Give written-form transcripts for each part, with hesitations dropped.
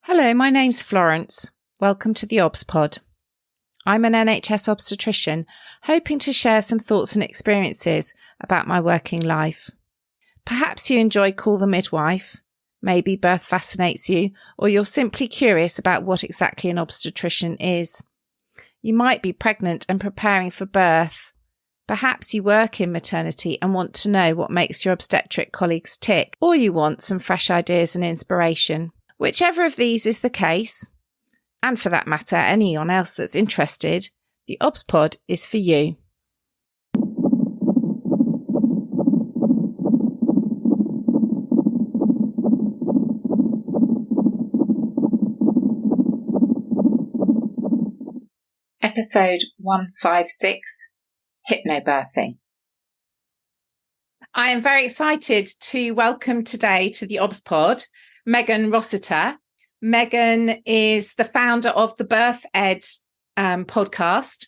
Hello, my name's Florence. Welcome to the Obs Pod. I'm an NHS obstetrician, hoping to share some thoughts and experiences about my working life. Perhaps you enjoy Call the Midwife, maybe birth fascinates you, or you're simply curious about what exactly an obstetrician is. You might be pregnant and preparing for birth. Perhaps you work in maternity and want to know what makes your obstetric colleagues tick, or you want some fresh ideas and inspiration. Whichever of these is the case, and for that matter, anyone else that's interested, the Obs Pod is for you. Episode 156, Hypnobirthing. I am very excited to welcome today to the Obs Pod Megan Rossiter. Megan is the founder of the Birth Ed podcast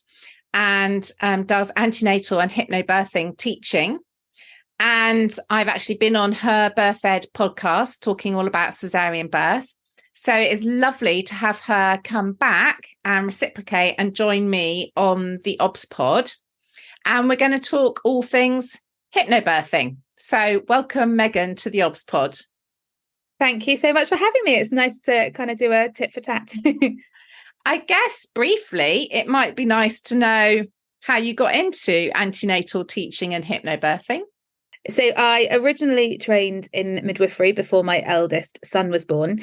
and does antenatal and hypnobirthing teaching. And I've actually been on her Birth Ed podcast talking all about cesarean birth. So it is lovely to have her come back and reciprocate and join me on the Obs Pod. And we're going to talk all things hypnobirthing. So welcome, Megan, to the Obs Pod. Thank you so much for having me. It's nice to kind of do a tit for tat. I guess briefly, it might be nice to know how you got into antenatal teaching and hypnobirthing. So I originally trained in midwifery before my eldest son was born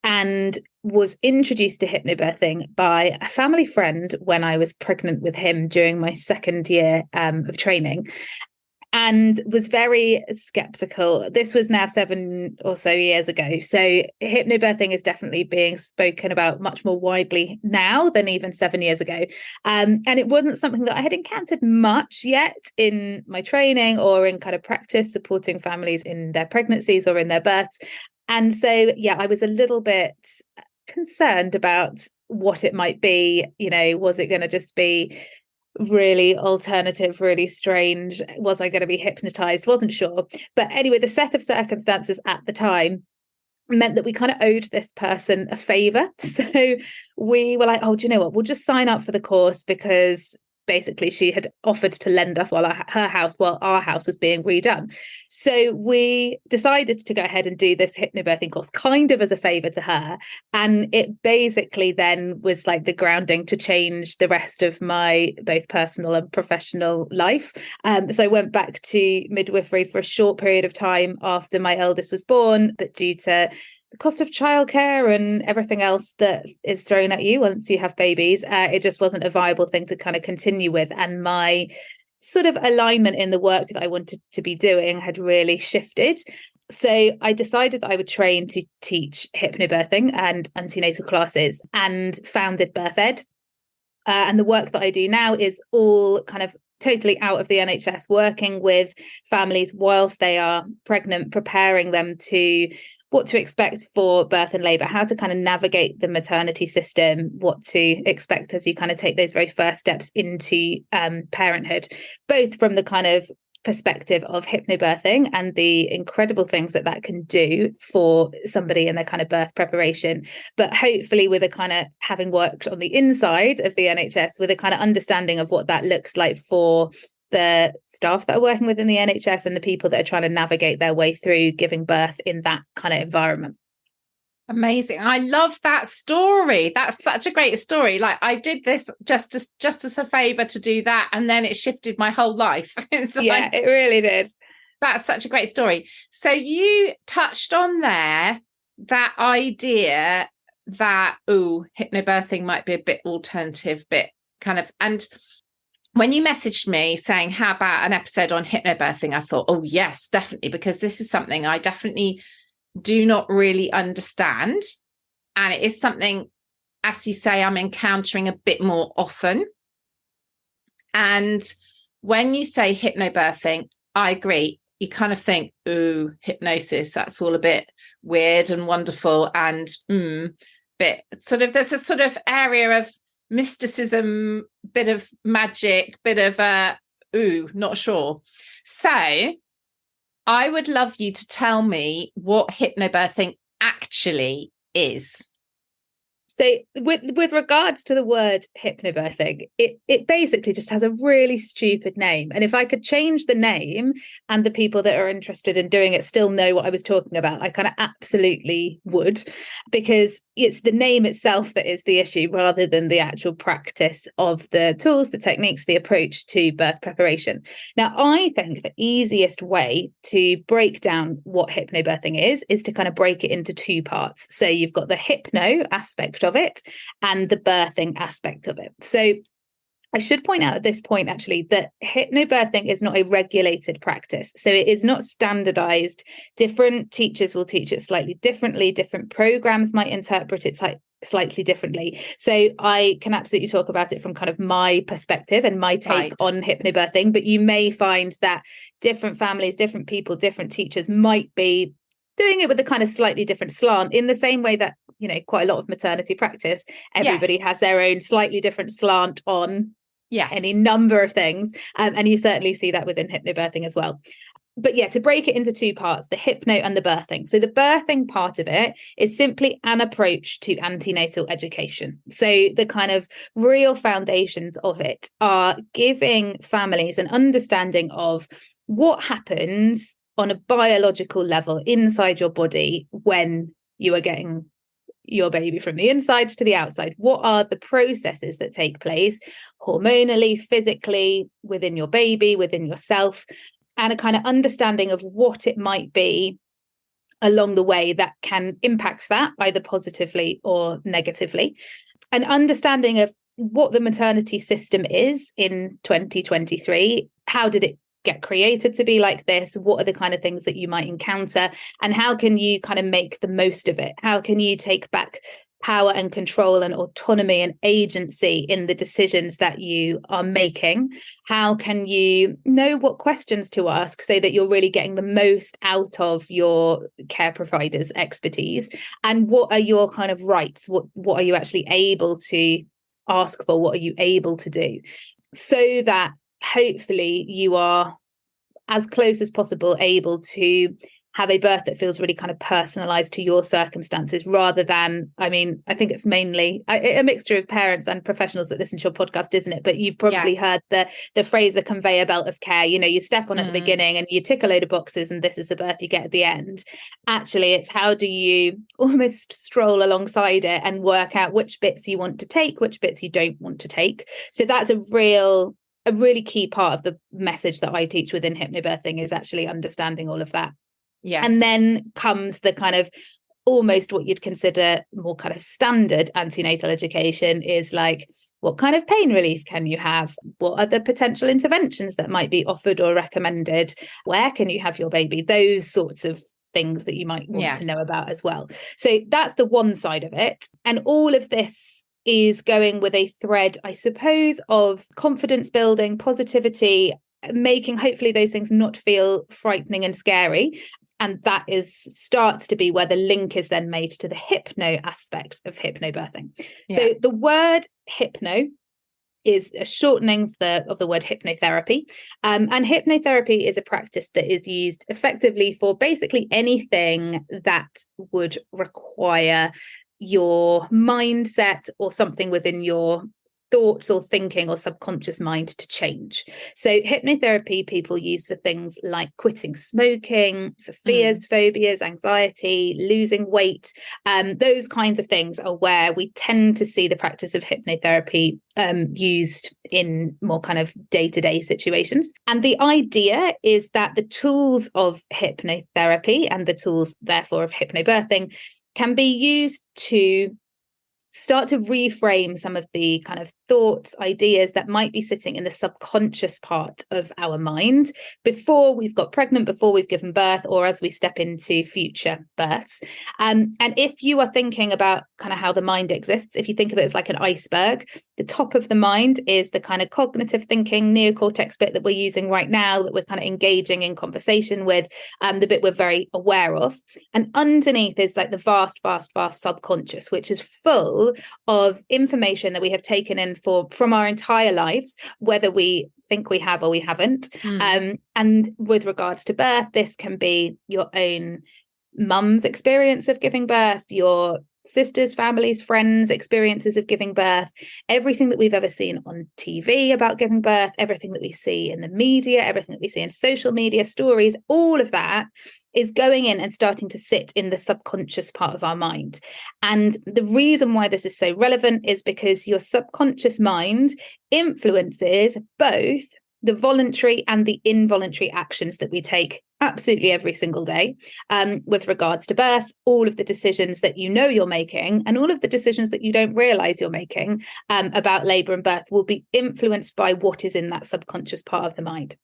and was introduced to hypnobirthing by a family friend when I was pregnant with him during my second year of training. And was very skeptical. This was now 7 or so years ago. So hypnobirthing is definitely being spoken about much more widely now than even 7 years ago. And it wasn't something that I had encountered much yet in my training or in kind of practice supporting families in their pregnancies or in their births. And so, yeah, I was a little bit concerned about what it might be. You know, was it going to just be really alternative, really strange? Was I going to be hypnotized? Wasn't sure. But anyway, the set of circumstances at the time meant that we kind of owed this person a favor. So we were like, oh, do you know what? We'll just sign up for the course because basically she had offered to lend us while our house was being redone. So we decided to go ahead and do this hypnobirthing course kind of as a favor to her. And it basically then was like the grounding to change the rest of my both personal and professional life. So I went back to midwifery for a short period of time after my eldest was born, but due to the cost of childcare and everything else that is thrown at you once you have babies, it just wasn't a viable thing to kind of continue with. And my sort of alignment in the work that I wanted to be doing had really shifted. So I decided that I would train to teach hypnobirthing and antenatal classes and founded Birth Ed. And the work that I do now is all kind of totally out of the NHS, working with families whilst they are pregnant, preparing them to what to expect for birth and labour, how to kind of navigate the maternity system, what to expect as you kind of take those very first steps into parenthood, both from the kind of perspective of hypnobirthing and the incredible things that that can do for somebody in their kind of birth preparation, but hopefully with a kind of having worked on the inside of the NHS with a kind of understanding of what that looks like for the staff that are working within the NHS and the people that are trying to navigate their way through giving birth in that kind of environment. Amazing. I love that story. That's such a great story. Like I did this just as a favor to do that. And then it shifted my whole life. Yeah, it really did. That's such a great story. So you touched on there that idea that, hypnobirthing might be a bit alternative, bit kind of, and when you messaged me saying, how about an episode on hypnobirthing? I thought, oh, yes, definitely, because this is something I definitely do not really understand. And it is something, as you say, I'm encountering a bit more often. And when you say hypnobirthing, I agree. You kind of think, ooh, hypnosis, that's all a bit weird and wonderful. And bit sort of, there's a sort of area of mysticism, bit of magic, bit of not sure. So I would love you to tell me what hypnobirthing actually is. So with regards to the word hypnobirthing, it basically just has a really stupid name. And if I could change the name and the people that are interested in doing it still know what I was talking about, I kind of absolutely would, because it's the name itself that is the issue rather than the actual practice of the tools, the techniques, the approach to birth preparation. Now, I think the easiest way to break down what hypnobirthing is to kind of break it into two parts. So you've got the hypno aspect of it and the birthing aspect of it. So I should point out at this point, actually, that hypnobirthing is not a regulated practice. So it is not standardized. Different teachers will teach it slightly differently. Different programs might interpret it slightly differently. So I can absolutely talk about it from kind of my perspective and my take on hypnobirthing. But you may find that different families, different people, different teachers might be doing it with a kind of slightly different slant, in the same way that, you know, quite a lot of maternity practice, everybody has their own slightly different slant on any number of things. And you certainly see that within hypnobirthing as well. But yeah, to break it into two parts, the hypno and the birthing. So the birthing part of it is simply an approach to antenatal education. So the kind of real foundations of it are giving families an understanding of what happens on a biological level inside your body when you are getting your baby from the inside to the outside. What are the processes that take place hormonally, physically, within your baby, within yourself, and a kind of understanding of what it might be along the way that can impact that either positively or negatively. An understanding of what the maternity system is in 2023. How did it get created to be like this? What are the kind of things that you might encounter? And how can you kind of make the most of it? How can you take back power and control and autonomy and agency in the decisions that you are making? How can you know what questions to ask so that you're really getting the most out of your care provider's expertise? And what are your kind of rights? What are you actually able to ask for? What are you able to do? So that hopefully you are as close as possible able to have a birth that feels really kind of personalized to your circumstances, rather than, I mean, I think it's mainly a mixture of parents and professionals that listen to your podcast, isn't it? But you've probably heard the phrase, the conveyor belt of care. You know, you step on at the beginning and you tick a load of boxes and this is the birth you get at the end. Actually, it's how do you almost stroll alongside it and work out which bits you want to take, which bits you don't want to take. So that's a really key part of the message that I teach within hypnobirthing, is actually understanding all of that. Yes. And then comes the kind of almost what you'd consider more kind of standard antenatal education, is like, what kind of pain relief can you have? What are the potential interventions that might be offered or recommended? Where can you have your baby? Those sorts of things that you might want to know about as well. So that's the one side of it. And all of this is going with a thread, I suppose, of confidence building, positivity, making hopefully those things not feel frightening and scary. And that starts to be where the link is then made to the hypno aspect of hypnobirthing. So the word hypno is a shortening of the word hypnotherapy. And hypnotherapy is a practice that is used effectively for basically anything that would require your mindset or something within your thoughts or thinking or subconscious mind to change. So hypnotherapy people use for things like quitting smoking, for fears, phobias, anxiety, losing weight. Those kinds of things are where we tend to see the practice of hypnotherapy used in more kind of day-to-day situations. And the idea is that the tools of hypnotherapy and the tools, therefore, of hypnobirthing can be used to start to reframe some of the kind of thoughts, ideas that might be sitting in the subconscious part of our mind before we've got pregnant, before we've given birth, or as we step into future births. And if you are thinking about kind of how the mind exists, if you think of it as like an iceberg, the top of the mind is the kind of cognitive thinking neocortex bit that we're using right now, that we're kind of engaging in conversation with, the bit we're very aware of. And underneath is like the vast subconscious, which is full of information that we have taken in from our entire lives, whether we think we have or we haven't. And with regards to birth, this can be your own mum's experience of giving birth, your sisters, families, friends, experiences of giving birth, everything that we've ever seen on TV about giving birth, everything that we see in the media, everything that we see in social media, stories, all of that is going in and starting to sit in the subconscious part of our mind. And the reason why this is so relevant is because your subconscious mind influences both the voluntary and the involuntary actions that we take absolutely every single day, with regards to birth, all of the decisions that you know you're making and all of the decisions that you don't realize you're making about labor and birth will be influenced by what is in that subconscious part of the mind.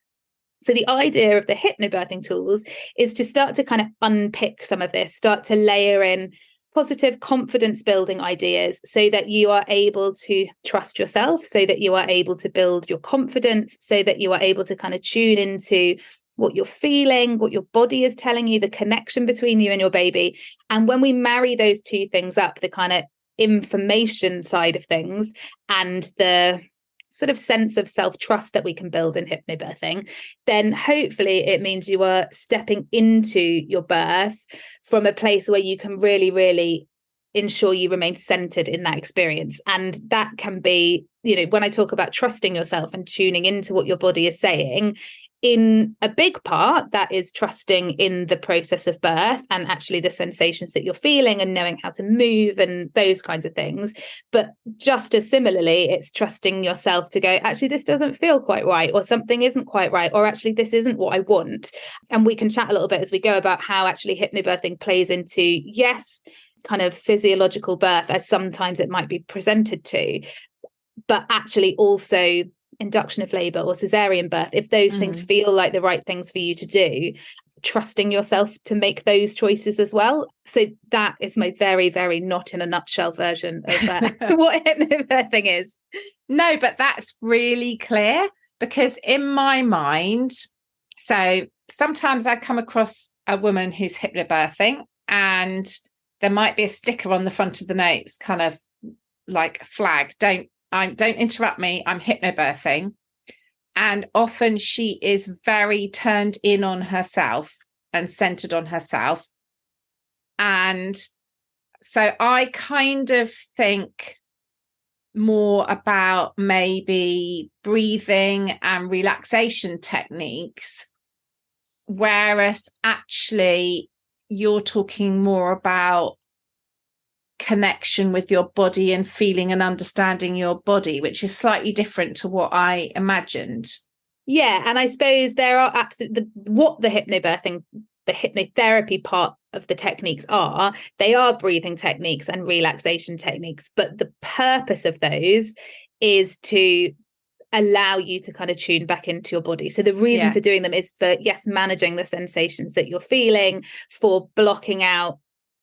So the idea of the hypnobirthing tools is to start to kind of unpick some of this, start to layer in positive confidence building ideas so that you are able to trust yourself, so that you are able to build your confidence, so that you are able to kind of tune into what you're feeling, what your body is telling you, the connection between you and your baby. And when we marry those two things up, the kind of information side of things and the sort of sense of self-trust that we can build in hypnobirthing, then hopefully it means you are stepping into your birth from a place where you can really, really ensure you remain centered in that experience. And that can be, when I talk about trusting yourself and tuning into what your body is saying, in a big part, that is trusting in the process of birth and actually the sensations that you're feeling and knowing how to move and those kinds of things. But just as similarly, it's trusting yourself to go, actually, this doesn't feel quite right, or something isn't quite right, or actually, this isn't what I want. And we can chat a little bit as we go about how actually hypnobirthing plays into, yes, kind of physiological birth, as sometimes it might be presented to, but actually also induction of labor or cesarean birth, if those things feel like the right things for you to do, trusting yourself to make those choices as well. So that is my very, very not in a nutshell version of what hypnobirthing is. No, but that's really clear, because in my mind, so sometimes I come across a woman who's hypnobirthing and there might be a sticker on the front of the notes, kind of like flag, don't interrupt me, I'm hypnobirthing. And often she is very turned in on herself and centered on herself. And so I kind of think more about maybe breathing and relaxation techniques, whereas actually you're talking more about connection with your body and feeling and understanding your body, which is slightly different to what I imagined. Yeah, and I suppose there are absolutely what the hypnobirthing, the hypnotherapy part of the techniques are. They are breathing techniques and relaxation techniques, but the purpose of those is to allow you to kind of tune back into your body. So the reason for doing them is for, yes, managing the sensations that you're feeling, for blocking out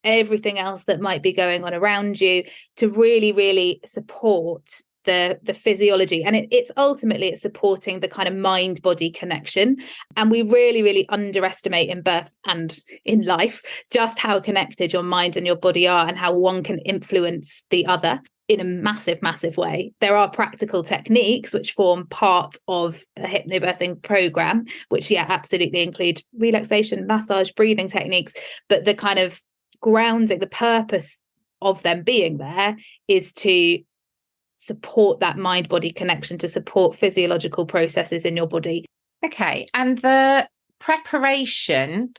everything else that might be going on around you, to really, really support the physiology. And it's ultimately it's supporting the kind of mind-body connection. And we really, really underestimate in birth and in life just how connected your mind and your body are, and how one can influence the other in a massive, massive way. There are practical techniques which form part of a hypnobirthing program, which absolutely include relaxation, massage, breathing techniques, but the kind of grounding, the purpose of them being there is to support that mind-body connection, to support physiological processes in your body. Okay, and the preparation.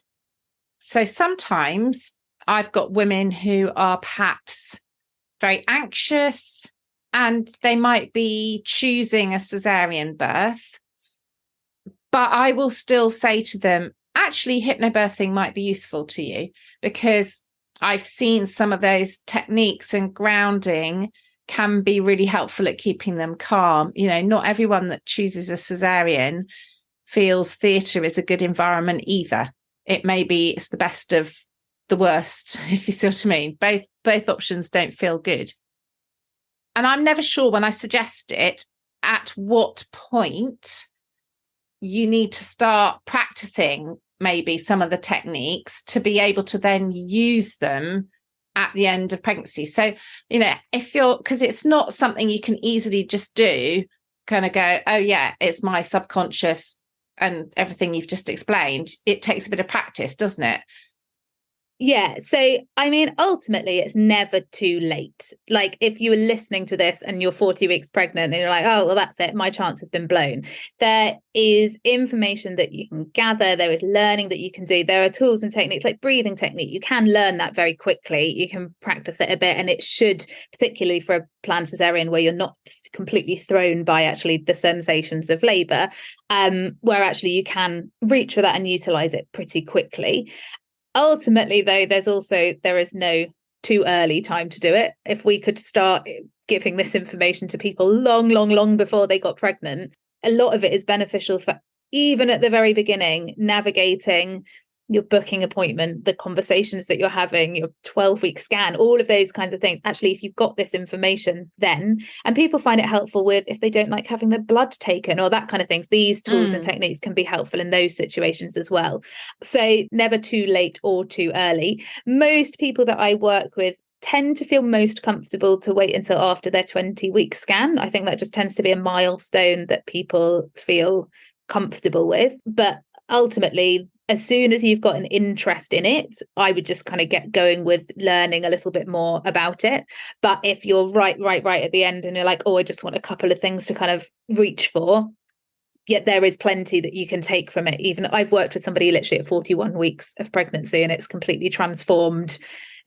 So sometimes I've got women who are perhaps very anxious and they might be choosing a cesarean birth, but I will still say to them, actually, hypnobirthing might be useful to you, because I've seen some of those techniques and grounding can be really helpful at keeping them calm. Not everyone that chooses a cesarean feels theatre is a good environment either. It may be it's the best of the worst, if you see what I mean. Both options don't feel good. And I'm never sure when I suggest it, at what point you need to start practicing maybe some of the techniques to be able to then use them at the end of pregnancy. So, if you're, because it's not something you can easily just do, kind of go, oh yeah, it's my subconscious and everything you've just explained. It takes a bit of practice, doesn't it? Yeah. So, I mean, ultimately, it's never too late. Like, if you were listening to this and you're 40 weeks pregnant and you're like, oh, well, that's it, my chance has been blown. There is information that you can gather. There is learning that you can do. There are tools and techniques like breathing technique. You can learn that very quickly. You can practice it a bit. And it should, particularly for a planned cesarean where you're not completely thrown by actually the sensations of labour, where actually you can reach for that and utilise it pretty quickly. Ultimately, though, there is no too early time to do it. If we could start giving this information to people long before they got pregnant, a lot of it is beneficial for, even at the very beginning, navigating your booking appointment, the conversations that you're having, your 12-week scan, all of those kinds of things. Actually, if you've got this information then, and people find it helpful with if they don't like having their blood taken or that kind of things, these tools and techniques can be helpful in those situations as well. So never too late or too early. Most people that I work with tend to feel most comfortable to wait until after their 20-week scan. I think that just tends to be a milestone that people feel comfortable with. But ultimately, as soon as you've got an interest in it, I would just kind of get going with learning a little bit more about it. But if you're right at the end and you're like, oh, I just want a couple of things to kind of reach for, yet there is plenty that you can take from it. Even I've worked with somebody literally at 41 weeks of pregnancy, and it's completely transformed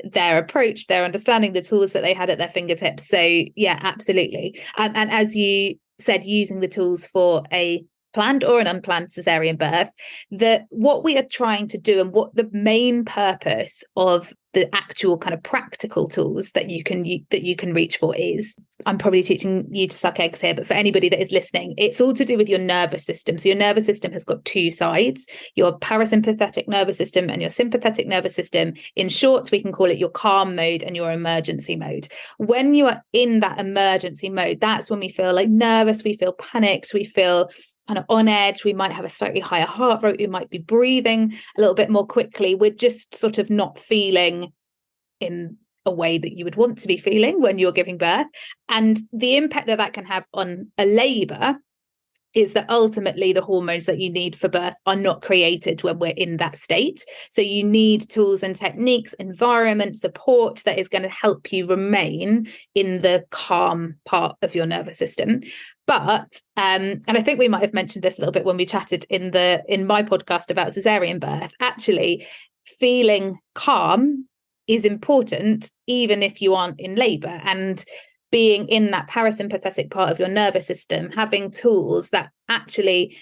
their approach, their understanding, the tools that they had at their fingertips. So yeah, absolutely. And as you said, using the tools for a planned or an unplanned cesarean birth, that what we are trying to do and what the main purpose of the actual kind of practical tools that you can reach for is, I'm probably teaching you to suck eggs here, but for anybody that is listening, it's all to do with your nervous system. So your nervous system has got two sides, your parasympathetic nervous system and your sympathetic nervous system. In short, we can call it your calm mode and your emergency mode. When you are in that emergency mode, that's when we feel like nervous, we feel panicked, we feel kind of on edge, we might have a slightly higher heart rate, we might be breathing a little bit more quickly. We're just sort of not feeling in a way that you would want to be feeling when you're giving birth. And the impact that can have on a labour is that ultimately the hormones that you need for birth are not created when we're in that state. So you need tools and techniques, environment, support that is going to help you remain in the calm part of your nervous system. But and I think we might have mentioned this a little bit when we chatted in my podcast about cesarean birth, actually feeling calm is important even if you aren't in labour. And being in that parasympathetic part of your nervous system, having tools that actually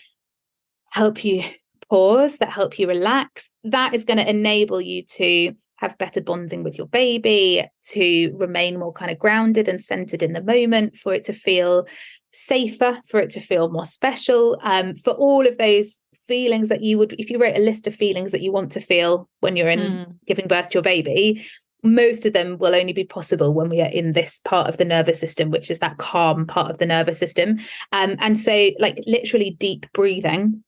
help you pause, that help you relax, that is going to enable you to have better bonding with your baby, to remain more kind of grounded and centered in the moment, for it to feel safer, for it to feel more special, for all of those feelings that you would, if you wrote a list of feelings that you want to feel when you're in giving birth to your baby, most of them will only be possible when we are in this part of the nervous system, which is that calm part of the nervous system. And so like literally deep breathing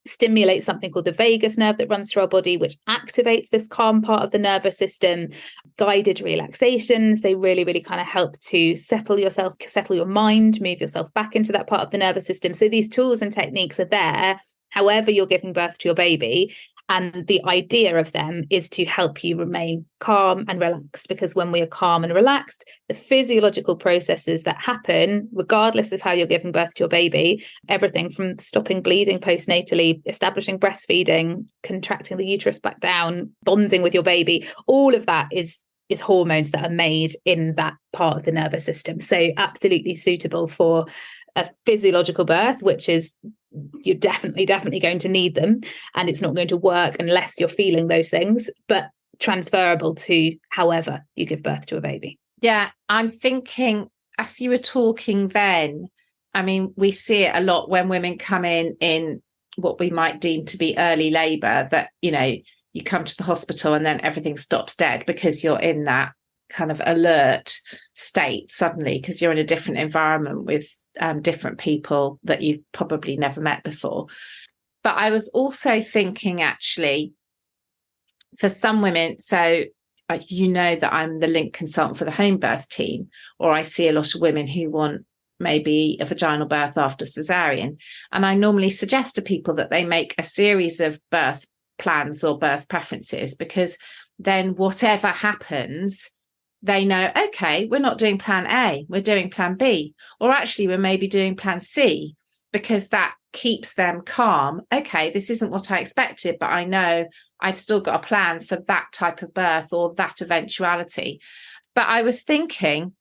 stimulates something called the vagus nerve that runs through our body, which activates this calm part of the nervous system. Guided relaxations, they really kind of help to settle yourself, settle your mind, move yourself back into that part of the nervous system. So these tools and techniques are there however you're giving birth to your baby. And the idea of them is to help you remain calm and relaxed, because when we are calm and relaxed, the physiological processes that happen, regardless of how you're giving birth to your baby, everything from stopping bleeding postnatally, establishing breastfeeding, contracting the uterus back down, bonding with your baby, all of that is hormones that are made in that part of the nervous system. So absolutely suitable for a physiological birth, which is you're definitely going to need them, and it's not going to work unless you're feeling those things, but transferable to however you give birth to a baby. Yeah, I'm thinking as you were talking then, I mean, we see it a lot when women come in what we might deem to be early labour, that, you know, you come to the hospital and then everything stops dead because you're in that kind of alert state suddenly, because you're in a different environment with different people that you've probably never met before. But I was also thinking, actually, for some women, so you know that I'm the link consultant for the home birth team, or I see a lot of women who want maybe a vaginal birth after cesarean, and I normally suggest to people that they make a series of birth plans or birth preferences, because then whatever happens, they know, okay, we're not doing plan A, we're doing plan B, or actually we're maybe doing plan C, because that keeps them calm. Okay, this isn't what I expected, but I know I've still got a plan for that type of birth or that eventuality. But I was thinking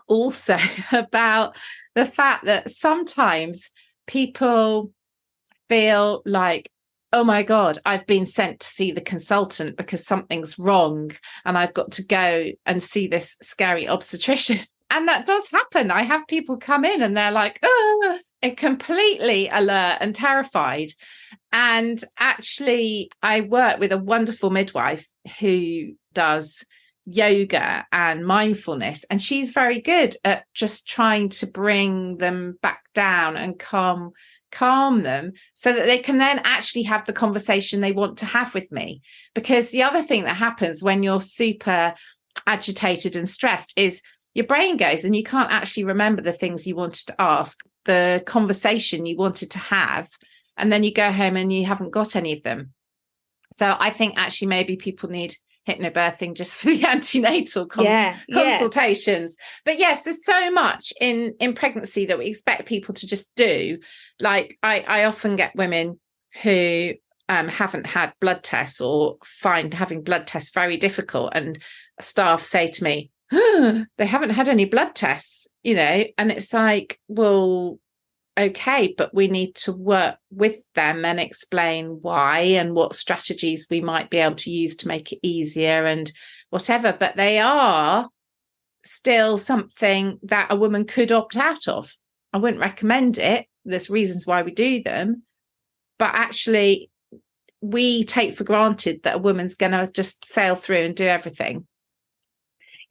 also about the fact that sometimes people feel like, oh my God, I've been sent to see the consultant because something's wrong and I've got to go and see this scary obstetrician. And that does happen. I have people come in and they're like, oh, completely alert and terrified. And actually, I work with a wonderful midwife who does yoga and mindfulness, and she's very good at just trying to bring them back down and calm them so that they can then actually have the conversation they want to have with me. Because the other thing that happens when you're super agitated and stressed is your brain goes and you can't actually remember the things you wanted to ask, the conversation you wanted to have, and then you go home and you haven't got any of them. So I think actually maybe people need hypnobirthing just for the antenatal consultations. But yes, there's so much in pregnancy that we expect people to just do. Like I often get women who haven't had blood tests or find having blood tests very difficult, and staff say to me, they haven't had any blood tests, and it's like, well, okay, but we need to work with them and explain why and what strategies we might be able to use to make it easier and whatever. But they are still something that a woman could opt out of. I wouldn't recommend it. There's reasons why we do them, but actually we take for granted that a woman's going to just sail through and do everything.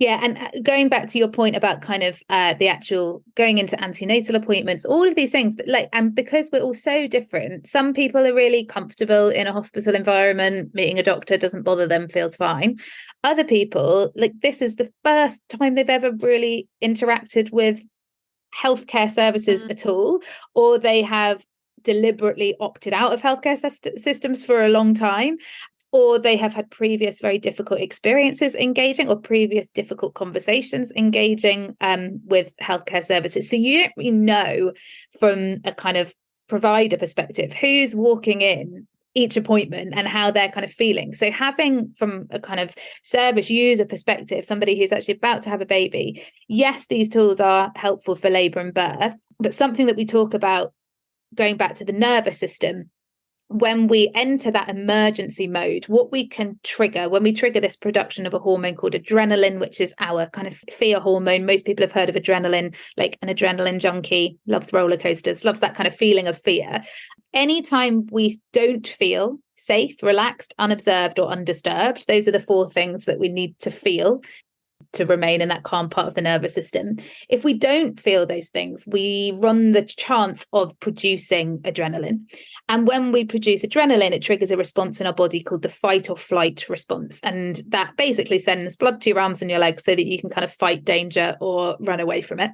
Yeah, and going back to your point about kind of the actual going into antenatal appointments, all of these things, but and because we're all so different, some people are really comfortable in a hospital environment, meeting a doctor doesn't bother them, feels fine. Other people, this is the first time they've ever really interacted with healthcare services at all, or they have deliberately opted out of healthcare systems for a long time, or they have had previous very difficult experiences engaging, or previous difficult conversations engaging with healthcare services. So you don't really know from a kind of provider perspective who's walking in each appointment and how they're kind of feeling. So having from a kind of service user perspective, somebody who's actually about to have a baby, yes, these tools are helpful for labour and birth, but something that we talk about going back to the nervous system, when we enter that emergency mode, what we can trigger when we trigger this production of a hormone called adrenaline, which is our kind of fear hormone. Most people have heard of adrenaline, like an adrenaline junkie, loves roller coasters, loves that kind of feeling of fear. Anytime we don't feel safe, relaxed, unobserved, or undisturbed, those are the 4 things that we need to feel to remain in that calm part of the nervous system. If we don't feel those things, we run the chance of producing adrenaline. And when we produce adrenaline, it triggers a response in our body called the fight or flight response. And that basically sends blood to your arms and your legs so that you can kind of fight danger or run away from it,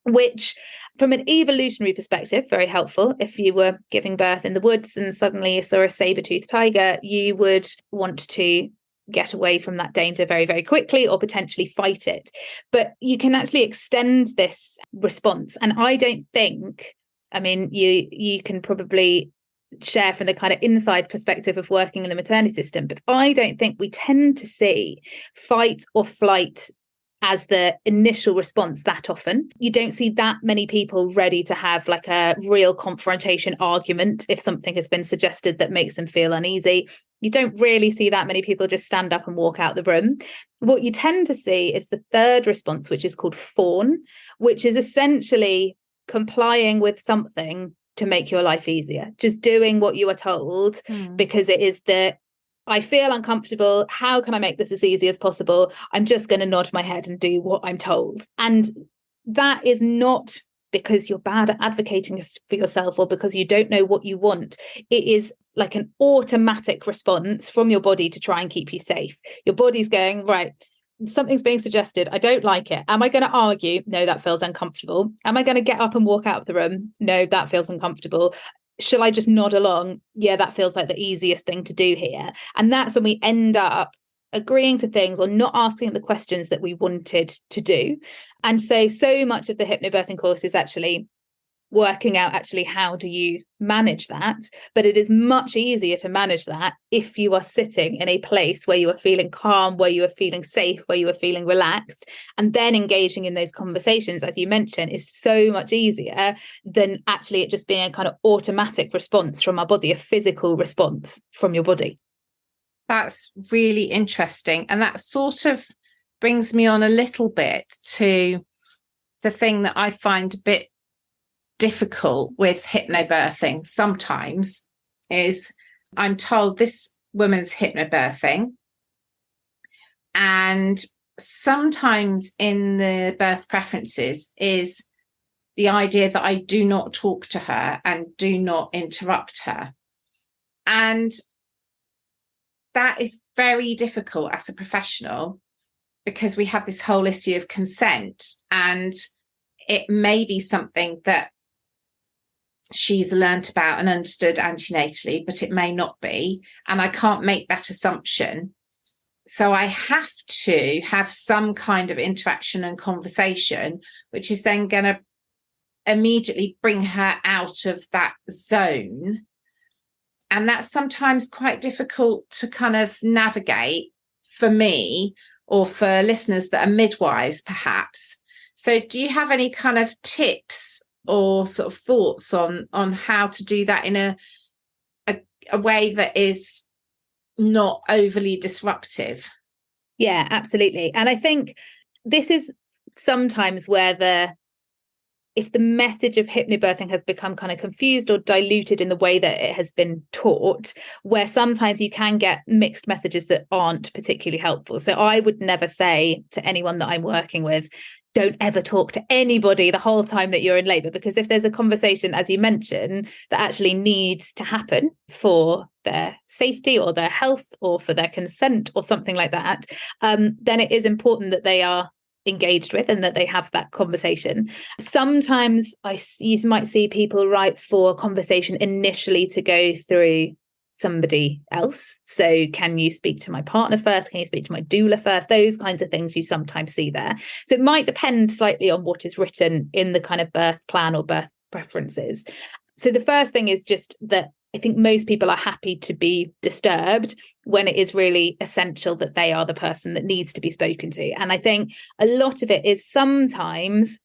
which from an evolutionary perspective, very helpful. If you were giving birth in the woods and suddenly you saw a saber-toothed tiger, you would want to get away from that danger very, very quickly, or potentially fight it. But you can actually extend this response. And I don't think, you can probably share from the kind of inside perspective of working in the maternity system, but I don't think we tend to see fight or flight as the initial response that often. You don't see that many people ready to have like a real confrontation argument if something has been suggested that makes them feel uneasy. You don't really see that many people just stand up and walk out the room. What you tend to see is the third response, which is called fawn, which is essentially complying with something to make your life easier, just doing what you are told because it is I feel uncomfortable. How can I make this as easy as possible? I'm just going to nod my head and do what I'm told. And that is not because you're bad at advocating for yourself or because you don't know what you want. It is like an automatic response from your body to try and keep you safe. Your body's going, right, something's being suggested. I don't like it. Am I going to argue? No, that feels uncomfortable. Am I going to get up and walk out of the room? No, that feels uncomfortable. shall I just nod along? Yeah, that feels like the easiest thing to do here. And that's when we end up agreeing to things or not asking the questions that we wanted to do. And so much of the hypnobirthing course is actually working out how do you manage that. But it is much easier to manage that if you are sitting in a place where you are feeling calm, where you are feeling safe, where you are feeling relaxed, and then engaging in those conversations, as you mentioned, is so much easier than actually it just being a kind of automatic response from our body, a physical response from your body. That's really interesting. And that sort of brings me on a little bit to the thing that I find a bit difficult with hypnobirthing sometimes is I'm told this woman's hypnobirthing, and sometimes in the birth preferences is the idea that I do not talk to her and do not interrupt her. And that is very difficult as a professional because we have this whole issue of consent, and it may be something that she's learnt about and understood antenatally, but it may not be. And I can't make that assumption. So I have to have some kind of interaction and conversation, which is then going to immediately bring her out of that zone. And that's sometimes quite difficult to kind of navigate for me or for listeners that are midwives, perhaps. So do you have any kind of tips or sort of thoughts on how to do that in a way that is not overly disruptive? Yeah, absolutely. And I think this is sometimes where if the message of hypnobirthing has become kind of confused or diluted in the way that it has been taught, where sometimes you can get mixed messages that aren't particularly helpful. So I would never say to anyone that I'm working with, don't ever talk to anybody the whole time that you're in labour, because if there's a conversation, as you mentioned, that actually needs to happen for their safety or their health or for their consent or something like that, then it is important that they are engaged with and that they have that conversation. Sometimes you might see people write for a conversation initially to go through somebody else. So can you speak to my partner first? Can you speak to my doula first? Those kinds of things you sometimes see there. So it might depend slightly on what is written in the kind of birth plan or birth preferences. So the first thing is just that I think most people are happy to be disturbed when it is really essential that they are the person that needs to be spoken to. And I think a lot of it is sometimes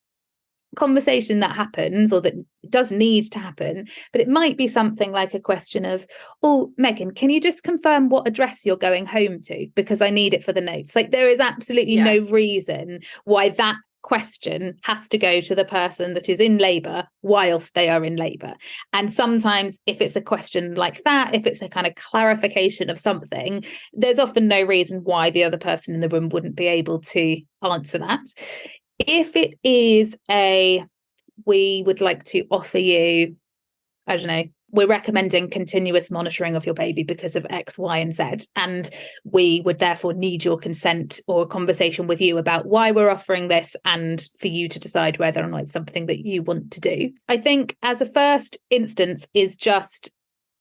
conversation that happens or that does need to happen, but it might be something like a question of, oh, Megan, can you just confirm what address you're going home to? Because I need it for the notes. Like there is absolutely no reason why that question has to go to the person that is in labour whilst they are in labour. And sometimes if it's a question like that, if it's a kind of clarification of something, there's often no reason why the other person in the room wouldn't be able to answer that. If it is we would like to offer you, I don't know, we're recommending continuous monitoring of your baby because of X, Y, and Z. And we would therefore need your consent or a conversation with you about why we're offering this and for you to decide whether or not it's something that you want to do. I think as a first instance is just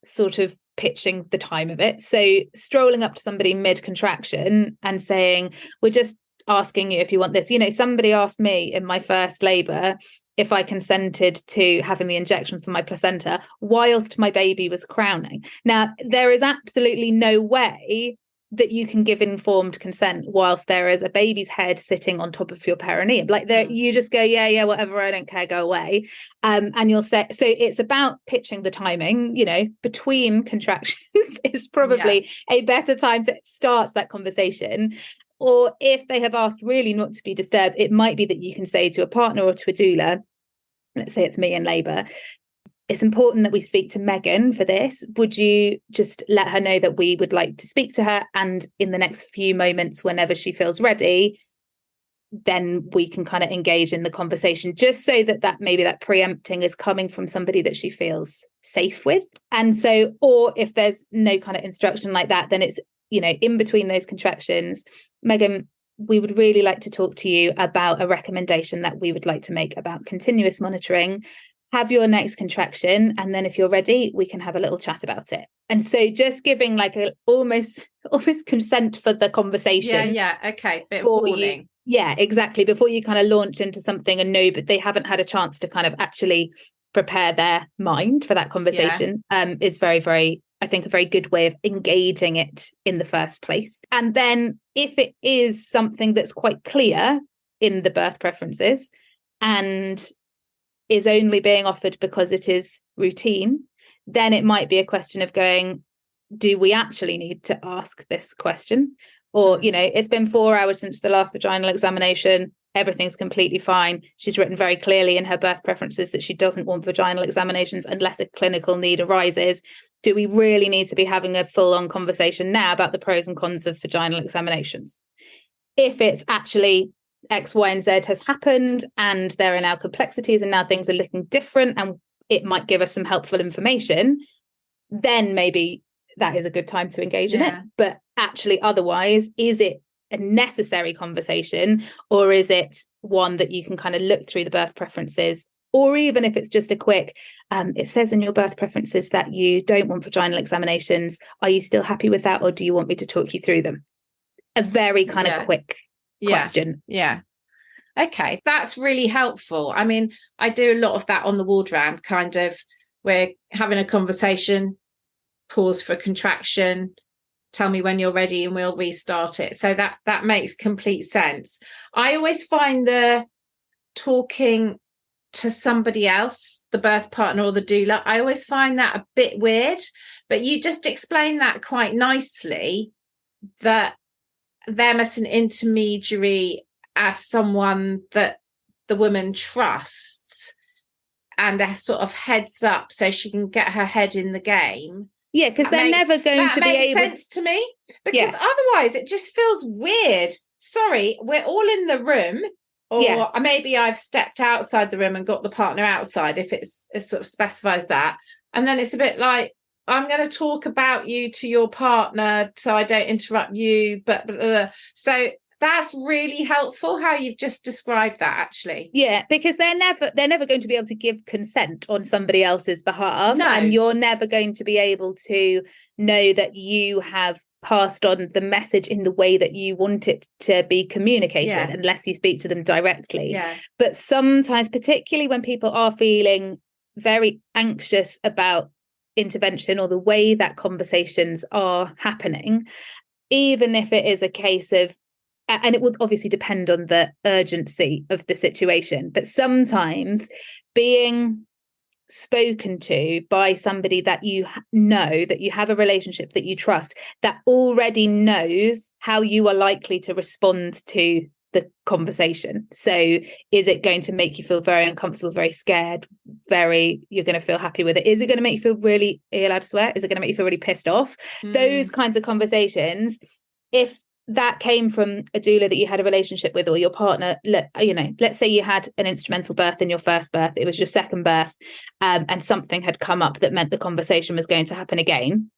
sort of pitching the time of it. So strolling up to somebody mid-contraction and saying, we're just asking you if you want this. You know, somebody asked me in my first labour if I consented to having the injection for my placenta whilst my baby was crowning. Now, there is absolutely no way that you can give informed consent whilst there is a baby's head sitting on top of your perineum. Like there, you just go, yeah, whatever, I don't care, go away. And you'll say, so it's about pitching the timing, you know, between contractions is probably a better time to start that conversation. Or if they have asked really not to be disturbed, it might be that you can say to a partner or to a doula, let's say it's me in labour, it's important that we speak to Megan for this. Would you just let her know that we would like to speak to her? And in the next few moments, whenever she feels ready, then we can kind of engage in the conversation, just so that maybe that preempting is coming from somebody that she feels safe with. And so, or if there's no kind of instruction like that, then it's, you know, in between those contractions, Megan, we would really like to talk to you about a recommendation that we would like to make about continuous monitoring. have your next contraction, and then if you're ready, we can have a little chat about it. And so just giving like a almost consent for the conversation. Okay, bit of warning. Exactly, before you kind of launch into something and know, but they haven't had a chance to kind of actually prepare their mind for that conversation, is very, very, I think, a very good way of engaging it in the first place. And then if it is something that's quite clear in the birth preferences and is only being offered because it is routine, then it might be a question of going, do we actually need to ask this question? Or, it's been 4 hours since the last vaginal examination. Everything's completely fine. She's written very clearly in her birth preferences that she doesn't want vaginal examinations unless a clinical need arises. Do we really need to be having a full-on conversation now about the pros and cons of vaginal examinations? If it's actually X, Y, and Z has happened and there are now complexities and now things are looking different and it might give us some helpful information, then maybe that is a good time to engage in it. But actually, otherwise, is it a necessary conversation, or is it one that you can kind of look through the birth preferences? Or even if it's just a quick, it says in your birth preferences that you don't want vaginal examinations. Are you still happy with that, or do you want me to talk you through them? A very kind of quick question. Okay, that's really helpful. I mean, I do a lot of that on the ward round, kind of, we're having a conversation, pause for contraction, tell me when you're ready and we'll restart it. So that makes complete sense. I always find the talking to somebody else, the birth partner or the doula, I always find that a bit weird, but you just explained that quite nicely, that them as an intermediary, as someone that the woman trusts and a sort of heads up so she can get her head in the game. Yeah, because they're never going to be able... That makes sense to me, because otherwise it just feels weird. Sorry, we're all in the room, or maybe I've stepped outside the room and got the partner outside, if it sort of specifies that. And then it's a bit like, I'm going to talk about you to your partner so I don't interrupt you. But so that's really helpful how you've just described that, actually. Yeah, because they're never going to be able to give consent on somebody else's behalf. No. And you're never going to be able to know that you have passed on the message in the way that you want it to be communicated, unless you speak to them directly. But sometimes, particularly when people are feeling very anxious about intervention or the way that conversations are happening, even if it is a case of, and it would obviously depend on the urgency of the situation, but sometimes being spoken to by somebody that you know, that you have a relationship, that you trust, that already knows how you are likely to respond to the conversation. So is it going to make you feel very uncomfortable, very scared, you're going to feel happy with it? Is it going to make you feel really, are you allowed to swear? Is it going to make you feel really pissed off? Those kinds of conversations, if that came from a doula that you had a relationship with, or your partner, let's say you had an instrumental birth in your first birth, it was your second birth, and something had come up that meant the conversation was going to happen again.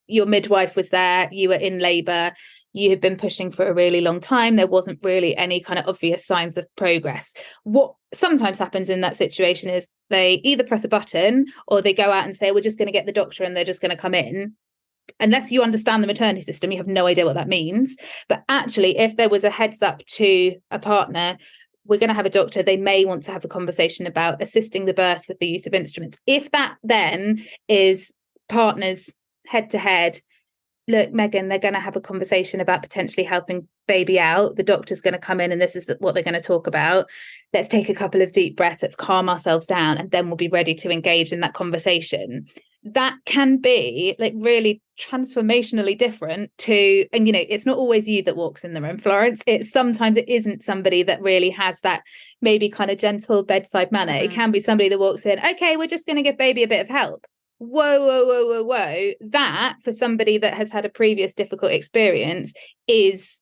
Your midwife was there, you were in labour, you had been pushing for a really long time, there wasn't really any kind of obvious signs of progress. What sometimes happens in that situation is they either press a button or they go out and say, we're just going to get the doctor and they're just going to come in. Unless you understand the maternity system, you have no idea what that means. But actually, if there was a heads up to a partner, we're going to have a doctor, they may want to have a conversation about assisting the birth with the use of instruments. If that then is partners head to head, look, Megan, they're going to have a conversation about potentially helping baby out. The doctor's going to come in and this is what they're going to talk about. Let's take a couple of deep breaths. Let's calm ourselves down. And then we'll be ready to engage in that conversation. That can be like really transformationally different to, and it's not always you that walks in the room, Florence. Sometimes it isn't somebody that really has that maybe kind of gentle bedside manner. It can be somebody that walks in, okay, we're just going to give baby a bit of help. Whoa. That, for somebody that has had a previous difficult experience, is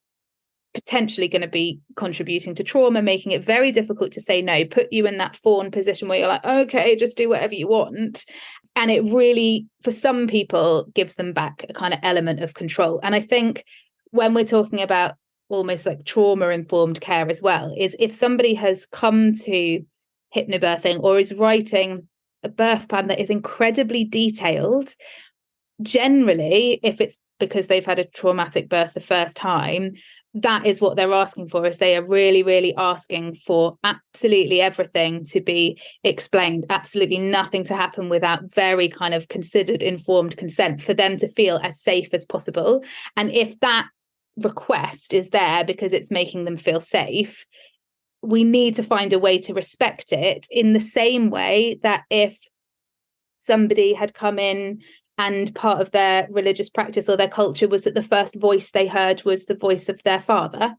potentially going to be contributing to trauma, making it very difficult to say no, put you in that fawn position where you're like, okay, just do whatever you want. And it really, for some people, gives them back a kind of element of control. And I think when we're talking about almost like trauma-informed care as well, is if somebody has come to hypnobirthing or is writing a birth plan that is incredibly detailed. Generally, if it's because they've had a traumatic birth the first time, that is what they're asking for, is they are really, really asking for absolutely everything to be explained, absolutely nothing to happen without very kind of considered, informed consent, for them to feel as safe as possible. And if that request is there because it's making them feel safe, we need to find a way to respect it, in the same way that if somebody had come in and part of their religious practice or their culture was that the first voice they heard was the voice of their father,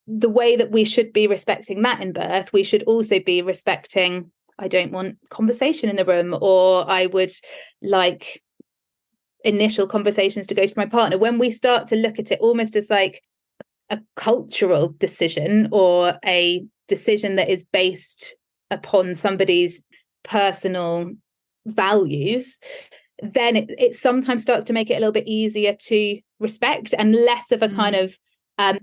the way that we should be respecting that in birth, we should also be respecting, I don't want conversation in the room, or I would like initial conversations to go to my partner. When we start to look at it almost as like a cultural decision, or a decision that is based upon somebody's personal values, then it sometimes starts to make it a little bit easier to respect, and less of a kind of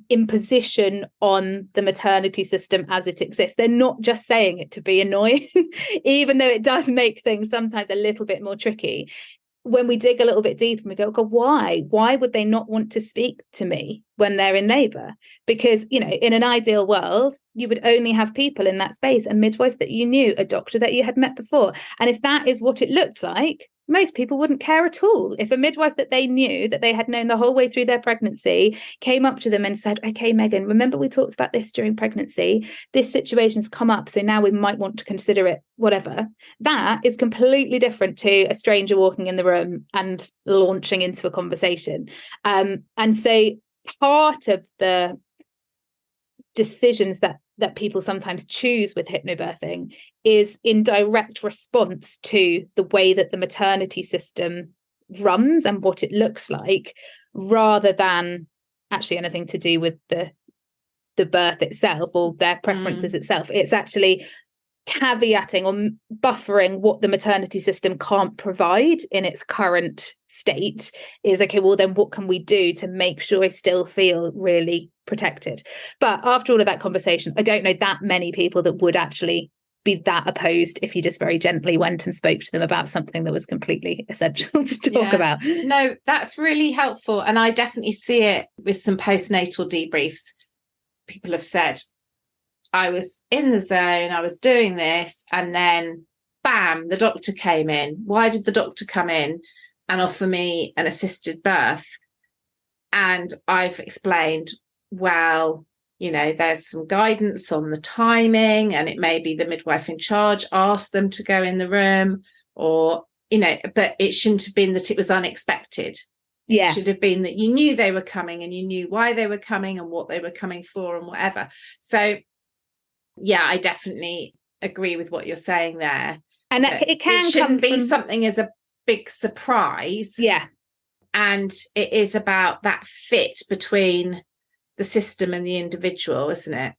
imposition on the maternity system as it exists. They're not just saying it to be annoying, even though it does make things sometimes a little bit more tricky. When we dig a little bit deeper and we go, God, why would they not want to speak to me when they're in labor? Because, you know, in an ideal world, you would only have people in that space, a midwife that you knew, a doctor that you had met before. And if that is what it looked like, most people wouldn't care at all. If a midwife that they knew, that they had known the whole way through their pregnancy, came up to them and said, okay, Megan, remember we talked about this during pregnancy, this situation's come up, so now we might want to consider it, whatever. That is completely different to a stranger walking in the room and launching into a conversation. And so part of the decisions that people sometimes choose with hypnobirthing is in direct response to the way that the maternity system runs and what it looks like, rather than actually anything to do with the birth itself or their preferences itself. It's actually caveating or buffering what the maternity system can't provide in its current state. Is okay, well then what can we do to make sure I still feel really protected? But after all of that conversation, I don't know that many people that would actually be that opposed if you just very gently went and spoke to them about something that was completely essential to talk about. No, that's really helpful. And I definitely see it with some postnatal debriefs. People have said, I was in the zone, I was doing this, and then bam, the doctor came in. Why did the doctor come in and offer me an assisted birth? And I've explained, well, you know, there's some guidance on the timing, and it may be the midwife in charge asked them to go in the room, or, you know, but it shouldn't have been that it was unexpected. Yeah. It should have been that you knew they were coming and you knew why they were coming and what they were coming for and whatever. So yeah, I definitely agree with what you're saying there. And that it can shouldn't come be from something as a big surprise. Yeah. And it is about that fit between the system and the individual, isn't it?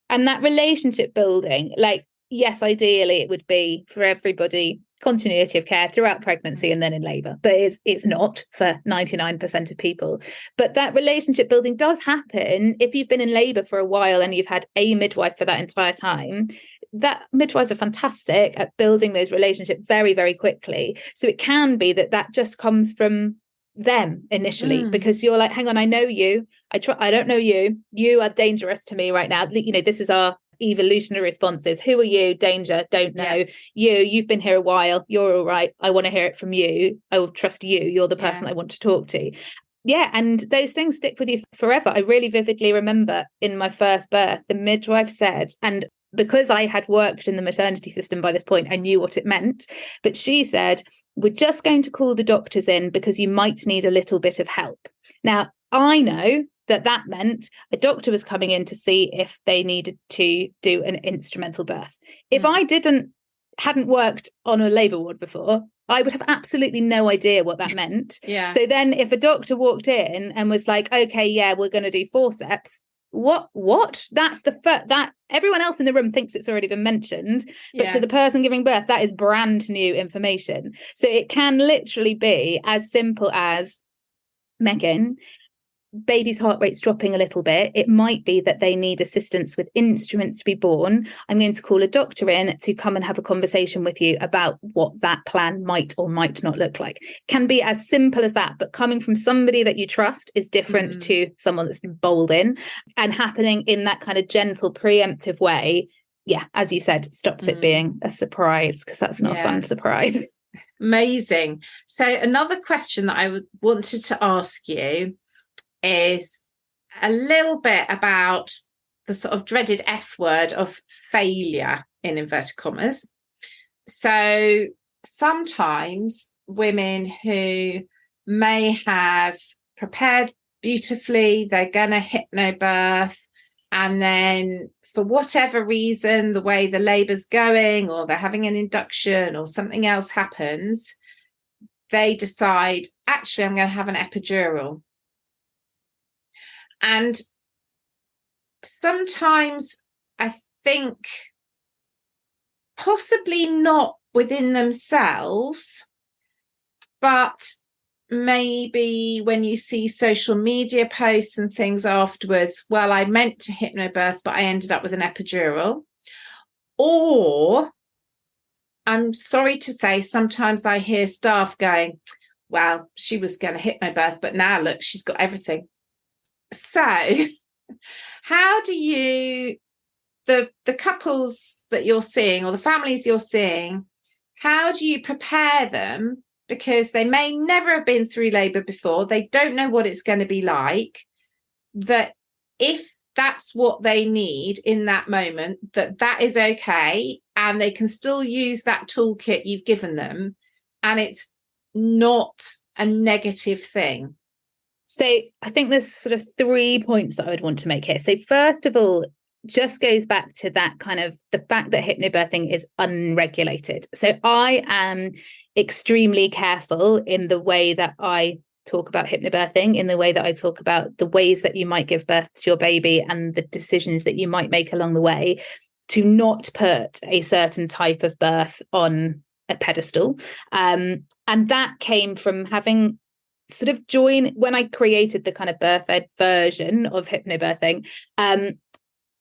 And that relationship building, like, yes, ideally it would be for everybody continuity of care throughout pregnancy and then in labour, but it's not for 99% of people. But that relationship building does happen if you've been in labour for a while and you've had a midwife for that entire time. That midwives are fantastic at building those relationships very, very quickly. So it can be that just comes from them initially, because you're like, hang on, I know you, I don't know you are dangerous to me right now, you know, this is our evolutionary responses. Who are you? Danger, don't know. You've been here a while, you're all right, I want to hear it from you, I will trust you, you're the person I want to talk to. And those things stick with you forever. I really vividly remember in my first birth, the midwife said, and because I had worked in the maternity system by this point, I knew what it meant. But she said, we're just going to call the doctors in because you might need a little bit of help. Now, I know that meant a doctor was coming in to see if they needed to do an instrumental birth. If I hadn't worked on a labour ward before, I would have absolutely no idea what that meant. So then if a doctor walked in and was like, okay, yeah, we're going to do forceps, what that's that everyone else in the room thinks it's already been mentioned, but to the person giving birth, that is brand new information. So it can literally be as simple as, Megan, baby's heart rate's dropping a little bit, it might be that they need assistance with instruments to be born. I'm going to call a doctor in to come and have a conversation with you about what that plan might or might not look like. Can be as simple as that, but coming from somebody that you trust is different to someone that's bold in, and happening in that kind of gentle, preemptive way. Yeah, as you said, stops it being a surprise, because that's not a fun surprise. Amazing. So another question that I wanted to ask you is a little bit about the sort of dreaded F word of failure, in inverted commas. So sometimes women who may have prepared beautifully, they're going to hypnobirth, and then for whatever reason, the way the labour's going, or they're having an induction or something else happens, they decide, actually, I'm going to have an epidural. And sometimes I think possibly not within themselves, but maybe when you see social media posts and things afterwards, well, I meant to hypnobirth, but I ended up with an epidural. Or, I'm sorry to say, sometimes I hear staff going, well, she was going to hypnobirth, but now look, she's got everything. So how do you, the couples that you're seeing or the families you're seeing, how do you prepare them? Because they may never have been through labour before. They don't know what it's going to be like. That if that's what they need in that moment, that is okay. And they can still use that toolkit you've given them. And it's not a negative thing. So I think there's sort of 3 points that I would want to make here. So first of all, just goes back to that kind of the fact that hypnobirthing is unregulated. So I am extremely careful in the way that I talk about hypnobirthing, in the way that I talk about the ways that you might give birth to your baby and the decisions that you might make along the way, to not put a certain type of birth on a pedestal. And that came from having sort of when I created the kind of birth ed version of hypnobirthing,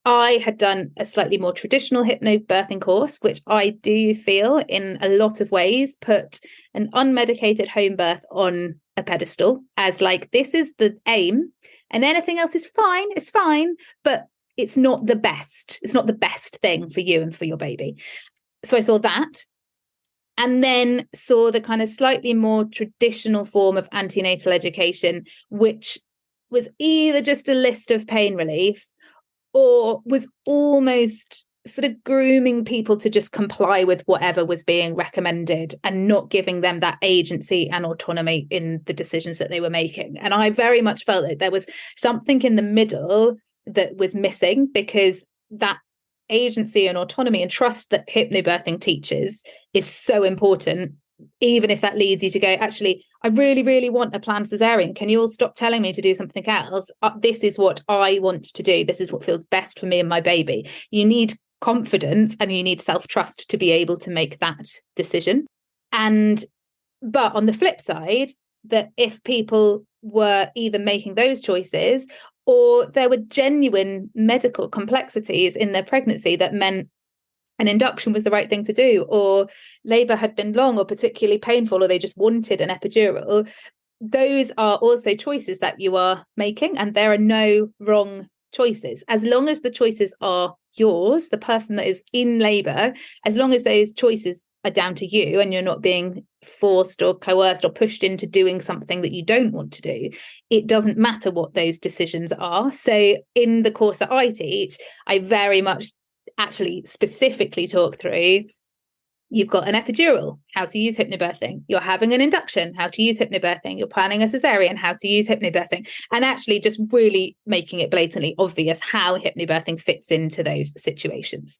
I had done a slightly more traditional hypnobirthing course, which I do feel in a lot of ways put an unmedicated home birth on a pedestal as like, this is the aim and anything else is fine, it's fine, but it's not the best. It's not the best thing for you and for your baby. So I saw that. And then saw the kind of slightly more traditional form of antenatal education, which was either just a list of pain relief or was almost sort of grooming people to just comply with whatever was being recommended and not giving them that agency and autonomy in the decisions that they were making. And I very much felt that there was something in the middle that was missing, because that agency and autonomy and trust that hypnobirthing teaches is so important, even if that leads you to go, actually, I really, really want a planned cesarean. Can you all stop telling me to do something else? This is what I want to do. This is what feels best for me and my baby. You need confidence and you need self-trust to be able to make that decision. But on the flip side, that if people were either making those choices or there were genuine medical complexities in their pregnancy that meant an induction was the right thing to do, or labour had been long or particularly painful, or they just wanted an epidural, those are also choices that you are making, and there are no wrong choices. As long as the choices are yours, the person that is in labour, as long as those choices are down to you and you're not being forced or coerced or pushed into doing something that you don't want to do, it doesn't matter what those decisions are. So in the course that I teach, I very much actually specifically talk through, you've got an epidural, how to use hypnobirthing. You're having an induction, how to use hypnobirthing. You're planning a cesarean, how to use hypnobirthing. And actually just really making it blatantly obvious how hypnobirthing fits into those situations.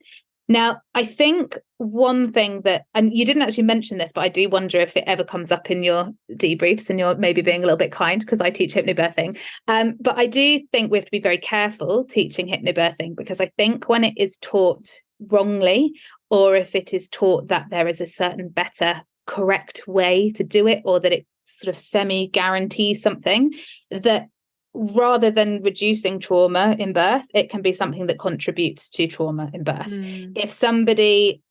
Now, I think one thing that, and you didn't actually mention this, but I do wonder if it ever comes up in your debriefs, and you're maybe being a little bit kind because I teach hypnobirthing. But I do think we have to be very careful teaching hypnobirthing, because I think when it is taught wrongly, or if it is taught that there is a certain better, correct way to do it, or that it sort of semi-guarantees something, that rather than reducing trauma in birth, it can be something that contributes to trauma in birth. If somebody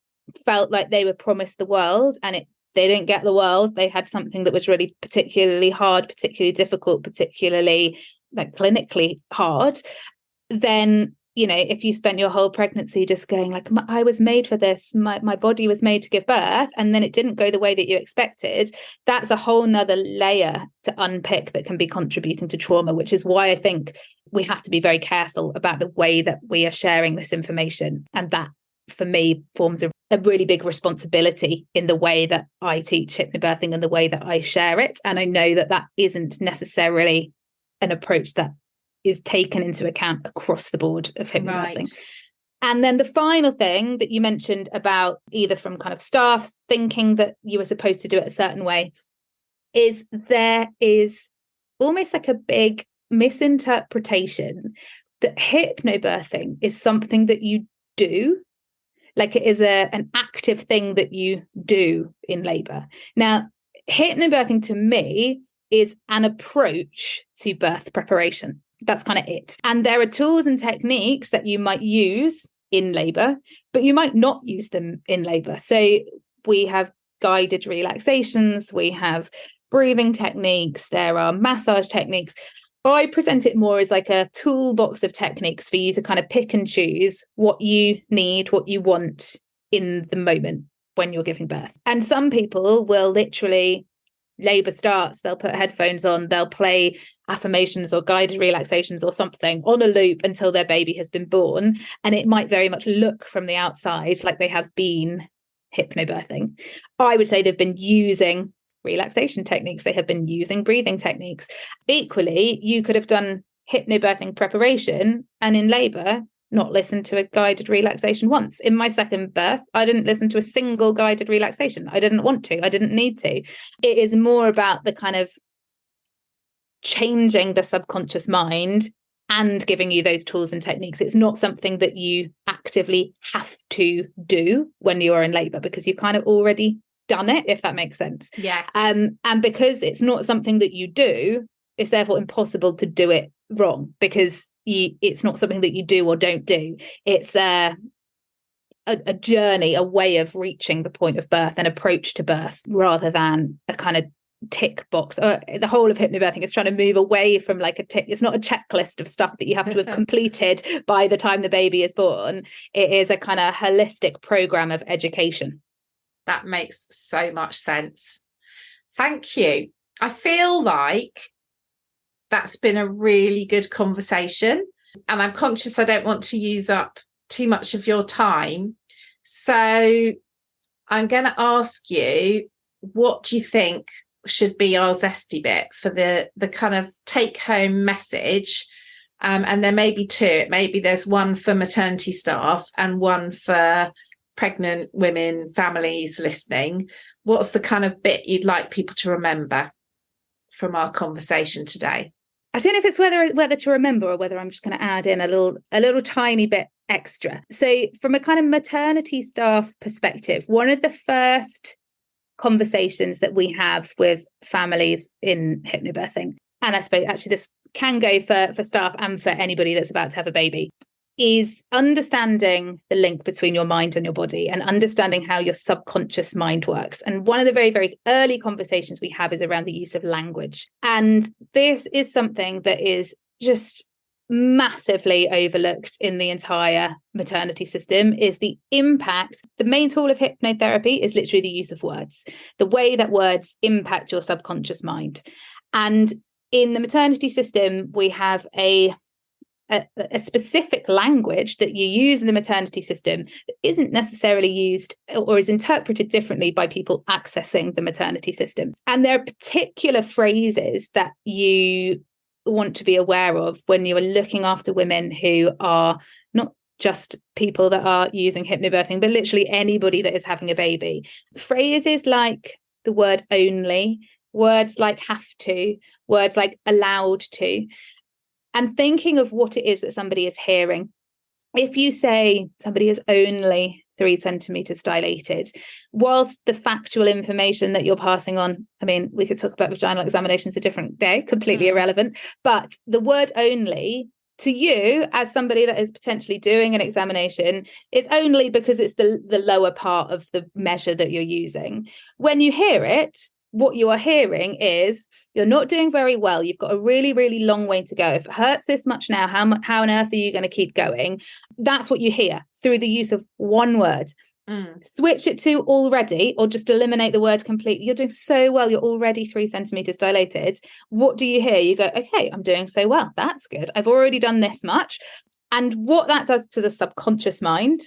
felt like they were promised the world and they didn't get the world, they had something that was really particularly hard, particularly difficult, particularly like clinically hard, then, you know, if you spent your whole pregnancy just going like, I was made for this, my body was made to give birth, and then it didn't go the way that you expected, that's a whole nother layer to unpick that can be contributing to trauma, which is why I think we have to be very careful about the way that we are sharing this information. And that, for me, forms a really big responsibility in the way that I teach hypnobirthing and the way that I share it. And I know that that isn't necessarily an approach that is taken into account across the board of hypnobirthing. Right. And then the final thing that you mentioned about either from kind of staff thinking that you were supposed to do it a certain way, is there is almost like a big misinterpretation that hypnobirthing is something that you do. Like it is an active thing that you do in labour. Now, hypnobirthing to me is an approach to birth preparation. That's kind of it. And there are tools and techniques that you might use in labour, but you might not use them in labour. So we have guided relaxations, we have breathing techniques, there are massage techniques. I present it more as like a toolbox of techniques for you to kind of pick and choose what you need, what you want in the moment when you're giving birth. And some people will literally, labour starts, they'll put headphones on, they'll play affirmations or guided relaxations or something on a loop until their baby has been born. And it might very much look from the outside like they have been hypnobirthing. I would say they've been using relaxation techniques, they have been using breathing techniques. Equally, you could have done hypnobirthing preparation and in labour not listened to a guided relaxation once. In my second birth, I didn't listen to a single guided relaxation. I didn't want to, I didn't need to. It is more about the kind of changing the subconscious mind and giving you those tools and techniques. It's not something that you actively have to do when you are in labour, because you kind of already done it, if that makes sense. Yes. And because it's not something that you do, it's therefore impossible to do it wrong, because it's not something that you do or don't do. It's a journey, a way of reaching the point of birth, an approach to birth, rather than a kind of tick box. The whole of hypnobirthing is trying to move away from like a tick. It's not a checklist of stuff that you have to have completed by the time the baby is born. It is a kind of holistic program of education. That makes so much sense. Thank you. I feel like that's been a really good conversation, and I'm conscious I don't want to use up too much of your time. So I'm going to ask you, what do you think should be our zesty bit for the kind of take home message? And there may be two. Maybe there's one for maternity staff and one for pregnant women, families listening. What's the kind of bit you'd like people to remember from our conversation today? I don't know if it's whether to remember or whether I'm just going to add in a little tiny bit extra. So from a kind of maternity staff perspective, one of the first conversations that we have with families in hypnobirthing, and I suppose actually this can go for staff and for anybody that's about to have a baby, is understanding the link between your mind and your body and understanding how your subconscious mind works. And one of the very, very early conversations we have is around the use of language. And this is something that is just massively overlooked in the entire maternity system, is the impact. The main tool of hypnotherapy is literally the use of words, the way that words impact your subconscious mind. And in the maternity system, we have a specific language that you use in the maternity system that isn't necessarily used or is interpreted differently by people accessing the maternity system. And there are particular phrases that you want to be aware of when you are looking after women who are not just people that are using hypnobirthing, but literally anybody that is having a baby. Phrases like the word only, words like have to, words like allowed to, and thinking of what it is that somebody is hearing. If you say somebody is only 3 centimeters dilated. Whilst the factual information that you're passing on, I mean, we could talk about vaginal examinations a different day, completely irrelevant, but the word only to you as somebody that is potentially doing an examination is only because it's the lower part of the measure that you're using. When you hear it, what you are hearing is you're not doing very well. You've got a really, really long way to go. If it hurts this much now, how on earth are you going to keep going? That's what you hear through the use of one word. Switch it to already, or just eliminate the word completely. You're doing so well. You're already 3 centimeters dilated. What do you hear? You go, okay, I'm doing so well. That's good. I've already done this much. And what that does to the subconscious mind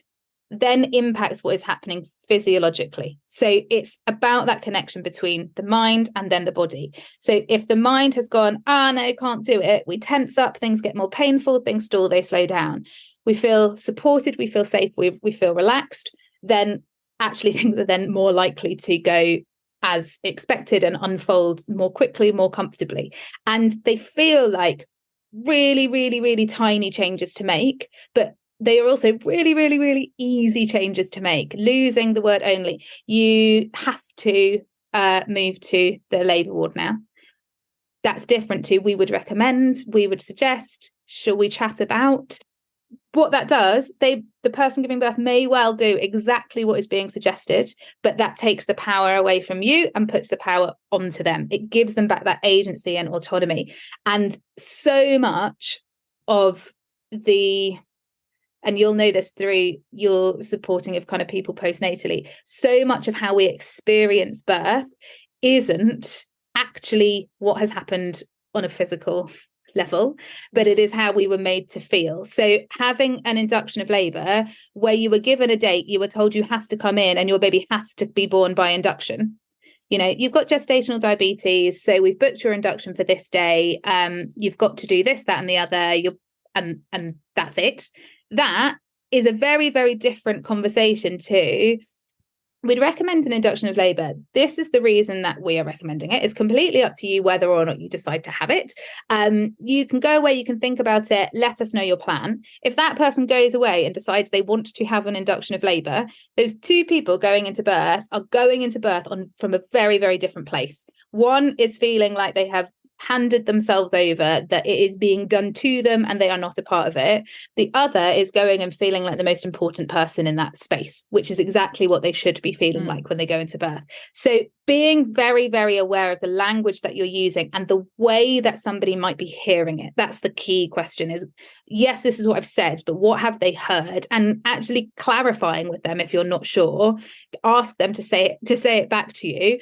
then impacts what is happening physiologically. So it's about that connection between the mind and then the body. So if the mind has gone, no, can't do it, we tense up, things get more painful, things stall, they slow down. We feel supported, we feel safe, we feel relaxed, then actually things are then more likely to go as expected and unfold more quickly, more comfortably. And they feel like really, really, really tiny changes to make, but they are also really, really, really easy changes to make. Losing the word only. You have to move to the labour ward now. That's different to we would recommend, we would suggest, shall we chat about? What that does, the person giving birth may well do exactly what is being suggested, but that takes the power away from you and puts the power onto them. It gives them back that agency and autonomy. And so much of and you'll know this through your supporting of kind of people postnatally, so much of how we experience birth isn't actually what has happened on a physical level, but it is how we were made to feel. So having an induction of labour where you were given a date, you were told you have to come in and your baby has to be born by induction. You know, you've got gestational diabetes, so we've booked your induction for this day. You've got to do this, that, and the other. And that's it. That is a very, very different conversation to we'd recommend an induction of labour. This is the reason that we are recommending it. It's completely up to you whether or not you decide to have it. You can go away, you can think about it, let us know your plan. If that person goes away and decides they want to have an induction of labour, those two people going into birth are going into birth from a very, very different place. One is feeling like they have handed themselves over, that it is being done to them and they are not a part of it. The other is going and feeling like the most important person in that space, which is exactly what they should be feeling like when they go into birth. So being very, very aware of the language that you're using and the way that somebody might be hearing it. That's the key question is, yes, this is what I've said, but what have they heard? And actually clarifying with them if you're not sure, ask them to say it back to you.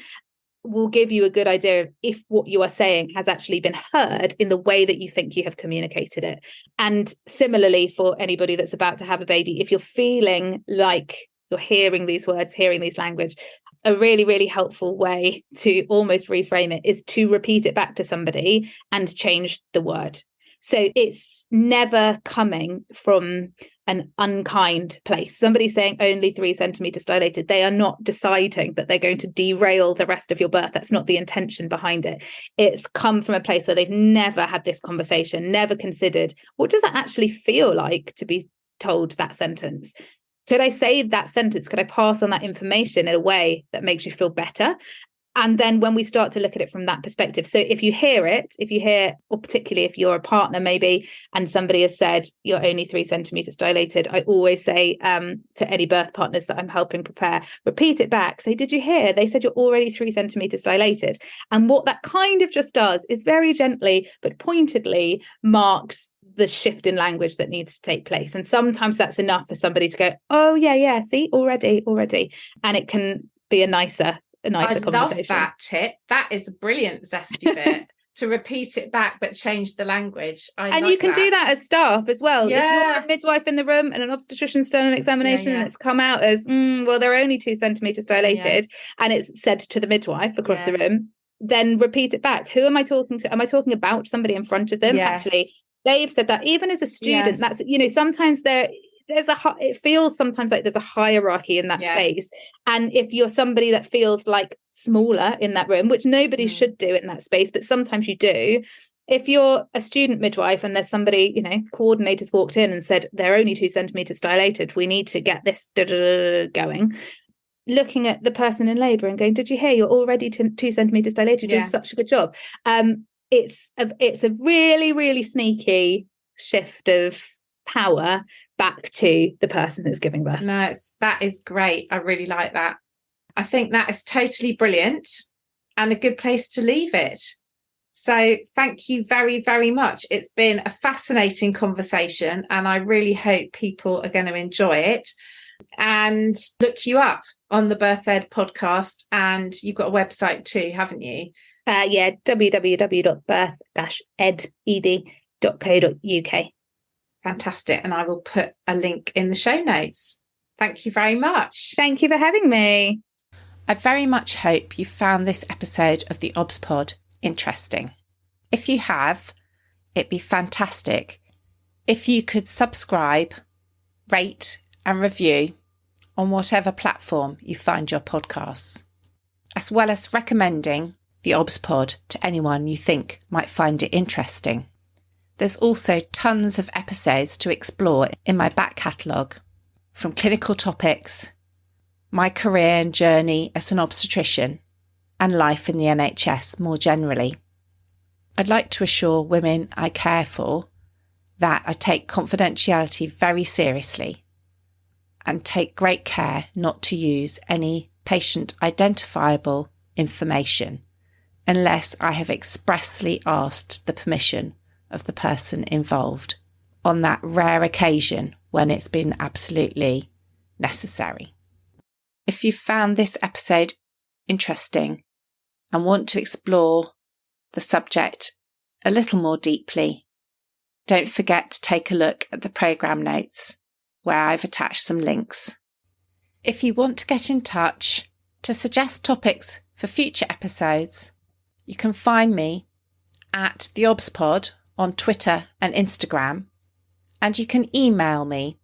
Will give you a good idea of if what you are saying has actually been heard in the way that you think you have communicated it. And similarly, for anybody that's about to have a baby, if you're feeling like you're hearing these words, hearing these language, a really, really helpful way to almost reframe it is to repeat it back to somebody and change the word. So it's never coming from an unkind place. Somebody saying only 3 centimeters dilated, they are not deciding that they're going to derail the rest of your birth. That's not the intention behind it. It's come from a place where they've never had this conversation, never considered, what does it actually feel like to be told that sentence? Could I say that sentence? Could I pass on that information in a way that makes you feel better? And then when we start to look at it from that perspective, so if you hear, or particularly if you're a partner maybe, and somebody has said you're only 3 centimeters dilated, I always say to any birth partners that I'm helping prepare, repeat it back. Say, did you hear? They said you're already 3 centimeters dilated. And what that kind of just does is very gently but pointedly marks the shift in language that needs to take place. And sometimes that's enough for somebody to go, oh yeah, see, already. And it can be a nicer conversation. I love that tip. That is a brilliant zesty bit to repeat it back but change the language. And you can do that as staff as well. Yeah. If you're a midwife in the room and an obstetrician's done an examination and it's come out as well, they're only 2 centimeters dilated and it's said to the midwife across the room, then repeat it back. Who am I talking to? Am I talking about somebody in front of them? Yes. Actually, they've said that. Even as a student, that's, sometimes it feels sometimes like there's a hierarchy in that space. And if you're somebody that feels like smaller in that room, which nobody should do in that space, but sometimes you do, if you're a student midwife and there's somebody, coordinators walked in and said, they're only 2 centimeters dilated, we need to get this going. Looking at the person in labour and going, did you hear, you're already 2 centimeters dilated, you're doing such a good job. It's a really, really sneaky shift of power back to the person who's giving birth. No, that is great. I really like that. I think that is totally brilliant and a good place to leave it. So thank you very, very much. It's been a fascinating conversation and I really hope people are going to enjoy it and look you up on the Birth Ed podcast. And you've got a website too, haven't you? www.birth-ed.co.uk. Fantastic. And I will put a link in the show notes. Thank you very much. Thank you for having me. I very much hope you found this episode of the OBS Pod interesting. If you have, it'd be fantastic if you could subscribe, rate and review on whatever platform you find your podcasts, as well as recommending the OBS Pod to anyone you think might find it interesting. There's also tons of episodes to explore in my back catalogue, from clinical topics, my career and journey as an obstetrician, and life in the NHS more generally. I'd like to assure women I care for that I take confidentiality very seriously and take great care not to use any patient identifiable information unless I have expressly asked the permission of the person involved on that rare occasion when it's been absolutely necessary. If you found this episode interesting and want to explore the subject a little more deeply, don't forget to take a look at the programme notes where I've attached some links. If you want to get in touch to suggest topics for future episodes, you can find me at the OBS Pod on Twitter and Instagram, and you can email me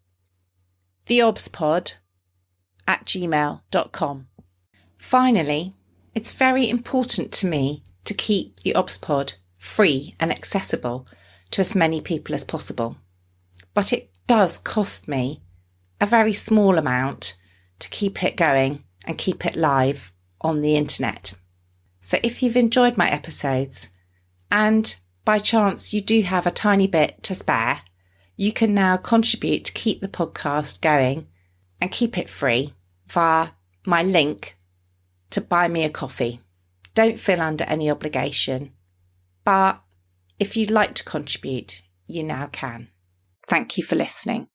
theobspod@gmail.com. Finally, it's very important to me to keep the OBS Pod free and accessible to as many people as possible. But it does cost me a very small amount to keep it going and keep it live on the internet. So if you've enjoyed my episodes and by chance you do have a tiny bit to spare, you can now contribute to keep the podcast going and keep it free via my link to buy me a coffee. Don't feel under any obligation, but if you'd like to contribute, you now can. Thank you for listening.